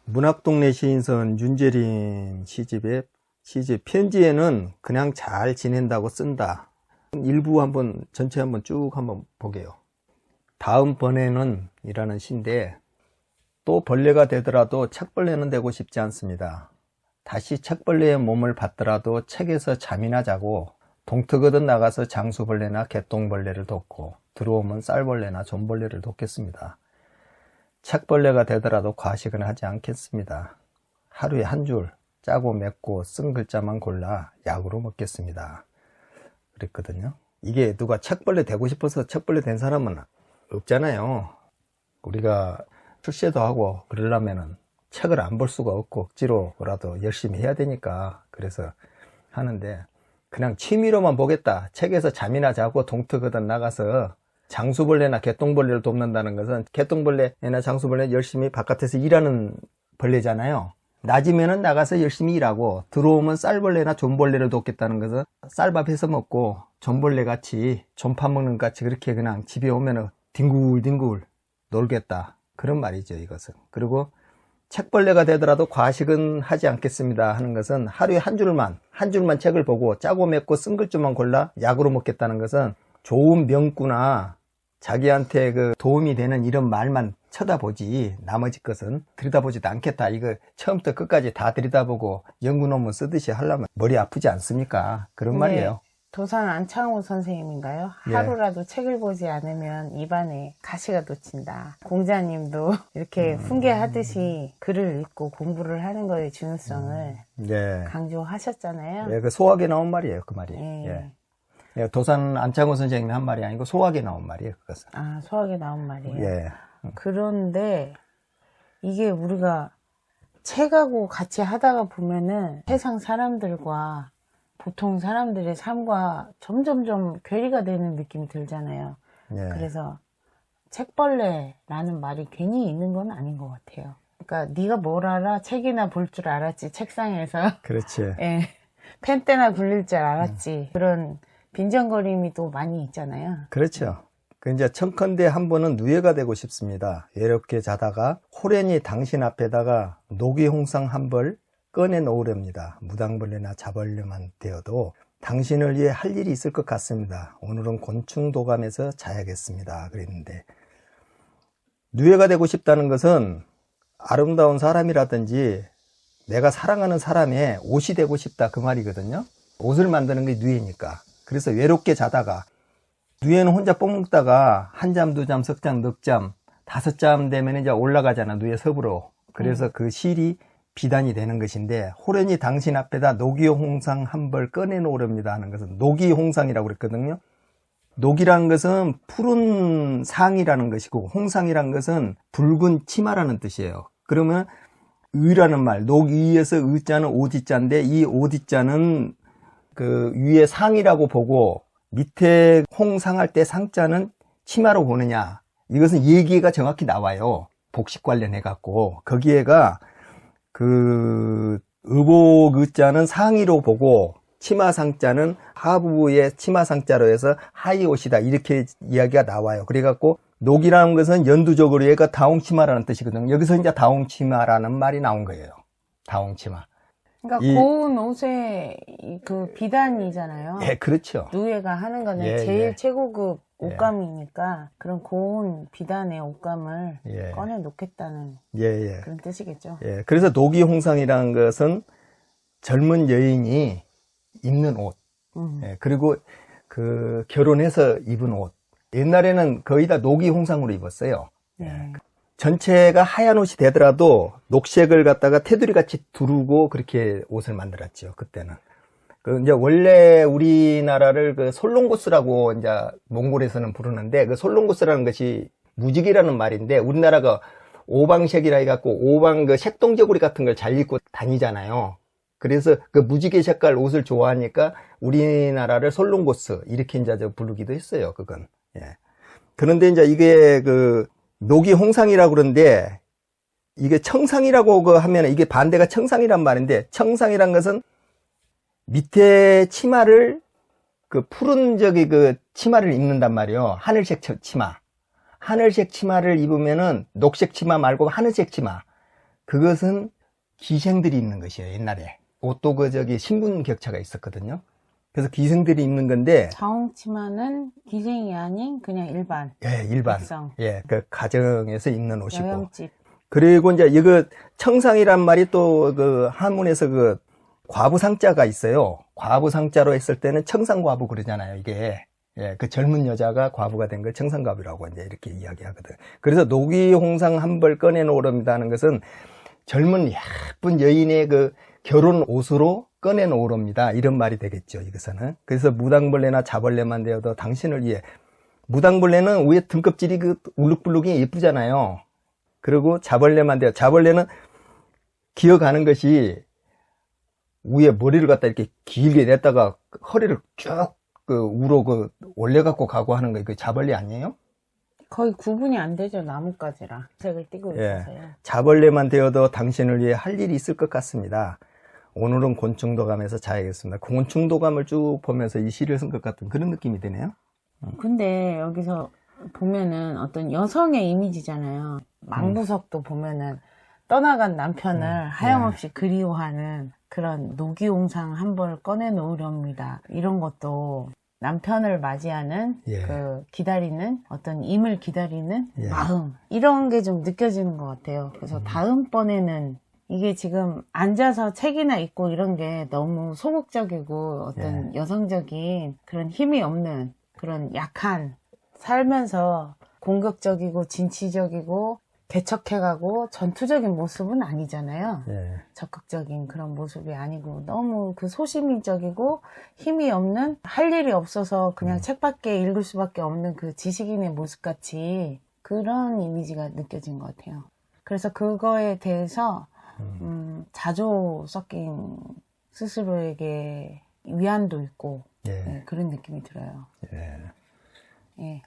문학동네 시인선 윤재린 시집의 시집 편지에는 그냥 잘 지낸다고 쓴다. 일부 전체 한번 쭉 보게요. 다음번에는 이라는 시인데, 또 벌레가 되더라도 책벌레는 되고 싶지 않습니다. 다시 책벌레의 몸을 받더라도 책에서 잠이나 자고 동트거든 나가서 장수벌레나 개똥벌레를 돕고 들어오면 쌀벌레나 존벌레를 돕겠습니다. 책벌레가 되더라도 과식은 하지 않겠습니다. 하루에 한 줄 짜고 맵고 쓴 글자만 골라 약으로 먹겠습니다. 그랬거든요. 이게 누가 책벌레 되고 싶어서 책벌레 된 사람은 없잖아요. 우리가 출세도 하고 그러려면은 책을 안 볼 수가 없고 억지로라도 열심히 해야 되니까 그래서 하는데, 그냥 취미로만 보겠다, 책에서 잠이나 자고 동트거든 나가서 장수벌레나 개똥벌레를 돕는다는 것은, 개똥벌레나 장수벌레는 열심히 바깥에서 일하는 벌레잖아요. 낮이면은 나가서 열심히 일하고 들어오면 쌀벌레나 존벌레를 돕겠다는 것은 쌀밥 해서 먹고 존벌레 같이 존파 먹는 것 같이 그렇게 그냥 집에 오면은 뒹굴뒹굴 놀겠다, 그런 말이죠 이것은. 그리고 책벌레가 되더라도 과식은 하지 않겠습니다 하는 것은, 하루에 한 줄만 책을 보고 짜고 맵고 쓴 글자만 골라 약으로 먹겠다는 것은, 좋은 명구나 자기한테 도움이 되는 이런 말만 쳐다보지 나머지 것은 들여다보지도 않겠다. 이거 처음부터 끝까지 다 들여다보고 연구 논문 쓰듯이 하려면 머리 아프지 않습니까? 그런 말이에요. 도산 안창호 선생님인가요? 하루라도 책을 보지 않으면 입안에 가시가 돋친다. 공자님도 이렇게 훈계하듯이 글을 읽고 공부를 하는 거의 중요성을 강조하셨잖아요. 그 소학에 나온 말이에요, 그 말이. 도산 안창호 선생님이 한 말이 아니고 소학에 나온 말이에요, 그것은. 아, 소학에 나온 말이에요. 그런데 이게 우리가 책하고 같이 하다가 보면은 세상 사람들과 보통 사람들의 삶과 점점점 괴리가 되는 느낌이 들잖아요. 그래서 책벌레라는 말이 괜히 있는 건 아닌 것 같아요. 그러니까 네가 뭘 알아? 책이나 볼 줄 알았지, 책상에서. 그렇지. 펜때나 굴릴 줄 알았지. 그런 빈정거림이 또 많이 있잖아요. 그렇죠. 이제 청컨대 한 번은 누에가 되고 싶습니다. 외롭게 자다가 호련히 당신 앞에다가 녹이홍상 한 벌 꺼내 놓으렵니다. 무당벌레나 자벌레만 되어도 당신을 위해 할 일이 있을 것 같습니다. 오늘은 곤충 도감에서 자야겠습니다. 그랬는데, 누에가 되고 싶다는 것은 아름다운 사람이라든지 내가 사랑하는 사람의 옷이 되고 싶다, 그 말이거든요. 옷을 만드는 게 누에니까. 그래서 외롭게 자다가, 누에는 혼자 뽕 먹다가 한 잠, 두 잠, 석 잠, 넉 잠, 다섯 잠 되면 이제 올라가잖아, 누에 섭으로. 그래서 그 실이 비단이 되는 것인데, 호련히 당신 앞에다 녹이홍상 한 벌 꺼내 놓으렵니다 하는 것은 녹이홍상이라고 그랬거든요. 녹이라는 것은 푸른 상이라는 것이고, 홍상이라는 것은 붉은 치마라는 뜻이에요. 그러면 의라는 말, 녹이에서 의자는 오디자인데, 이 오디자는 그 위에 상이라고 보고 밑에 홍상할 때 상자는 치마로 보느냐, 이것은 얘기가 정확히 나와요. 복식 관련해 갖고 거기에가 그 의복 의자는 상의로 보고 치마상자는 하부의 치마상자로 해서 하의 옷이다, 이렇게 이야기가 나와요. 그래갖고 녹이라는 것은 연두적으로 얘가 다홍치마라는 뜻이거든요. 여기서 이제 다홍치마라는 말이 나온 거예요. 다홍치마. 그러니까 고운 옷의 그 비단이잖아요. 그렇죠. 누에가 하는 거는 제일 최고급 옷감이니까 그런 고운 비단의 옷감을 꺼내 놓겠다는 그런 뜻이겠죠. 그래서 녹이홍상이라는 것은 젊은 여인이 입는 옷, 그리고 그 결혼해서 입은 옷. 옛날에는 거의 다 녹이홍상으로 입었어요. 전체가 하얀 옷이 되더라도 녹색을 갖다가 테두리같이 두르고 그렇게 옷을 만들었죠, 그때는. 이제 원래 우리나라를 그 솔롱고스라고 이제 몽골에서는 부르는데, 그 솔롱고스라는 것이 무지개라는 말인데, 우리나라가 오방색이라 해갖고 오방 그 색동저고리 같은 걸 잘 입고 다니잖아요. 그래서 그 무지개 색깔 옷을 좋아하니까 우리나라를 솔롱고스 이렇게 이제 부르기도 했어요, 그건. 그런데 이제 이게 그 녹이홍상이라고 그러는데, 이게 청상이라고 하면 이게 반대가 청상이란 말인데, 청상이란 것은 밑에 치마를 그 푸른 그 치마를 입는단 말이에요. 하늘색 치마. 하늘색 치마를 입으면은 녹색 치마 말고 하늘색 치마. 그것은 기생들이 입는 것이에요, 옛날에. 옷도 신분 격차가 있었거든요. 그래서 기생들이 입는 건데. 자홍치마는 기생이 아닌 그냥 일반. 예, 일반. 백성. 예, 그 가정에서 입는 옷이고. 여염집. 그리고 이제 이거 청상이란 말이 또 그 한문에서 그 과부상자가 있어요. 과부상자로 했을 때는 청상과부 그러잖아요, 이게. 예, 그 젊은 여자가 과부가 된 걸 청상과부라고 이제 이렇게 이야기하거든. 그래서 노기홍상 한 벌 꺼내놓으렵니다 하는 것은 젊은 예쁜 여인의 그 결혼 옷으로 꺼내놓으렵니다. 이런 말이 되겠죠, 이것은. 그래서 무당벌레나 자벌레만 되어도 당신을 위해. 무당벌레는 위에 등껍질이 그 울룩불룩이 예쁘잖아요. 그리고 자벌레만 되어. 자벌레는 기어가는 것이 위에 머리를 갖다 이렇게 길게 냈다가 허리를 쭉 우로 올려갖고 가고 하는 거, 그 자벌레 아니에요? 거의 구분이 안 되죠, 나뭇가지랑. 색을 띠고 있어서요. 자벌레만 되어도 당신을 위해 할 일이 있을 것 같습니다. 오늘은 곤충도감에서 자야겠습니다. 곤충도감을 쭉 보면서 이 시를 쓴 것 같은 그런 느낌이 드네요. 근데 여기서 보면은 어떤 여성의 이미지잖아요. 망부석도 보면은 떠나간 남편을 하염없이 그리워하는 그런 노기홍상 한 벌 꺼내놓으렵니다. 이런 것도 남편을 맞이하는 그 기다리는 어떤 임을 기다리는 마음, 이런 게 좀 느껴지는 것 같아요. 그래서 다음번에는 이게 지금 앉아서 책이나 읽고 이런 게 너무 소극적이고 어떤 여성적인 그런 힘이 없는 그런 약한, 살면서 공격적이고 진취적이고 개척해가고 전투적인 모습은 아니잖아요. 적극적인 그런 모습이 아니고 너무 그 소시민적이고 힘이 없는, 할 일이 없어서 그냥 책밖에 읽을 수밖에 없는 그 지식인의 모습같이 그런 이미지가 느껴진 것 같아요. 그래서 그거에 대해서 자조 섞인 스스로에게 위안도 있고 그런 느낌이 들어요. 예.